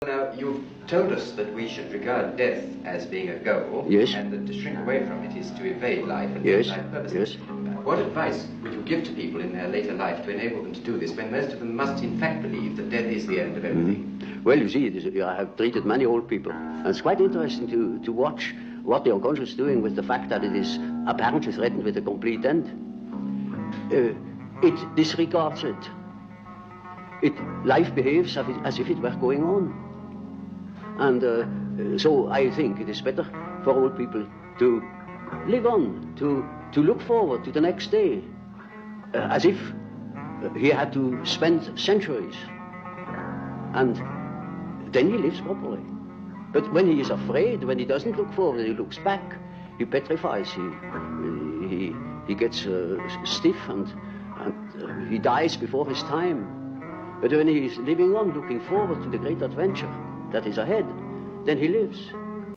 Now, you've told us that we should regard death as being a goal, yes, and that to shrink away from it is to evade life and yes, life purposes. Yes. What advice would you give to people in their later life to enable them to do this, when most of them must in fact believe that death is the end of everything? Well, you see, I have treated many old people, and it's quite interesting to watch what the unconscious is doing with the fact that it is apparently threatened with a complete end. It disregards it. Life behaves as if it were going on. And so I think it is better for old people to live on, to look forward to the next day, as if he had to spend centuries. And then he lives properly. But when he is afraid, when he doesn't look forward, he looks back, he petrifies, he gets stiff, and he dies before his time. But when he is living on, looking forward to the great adventure that is ahead, then he lives.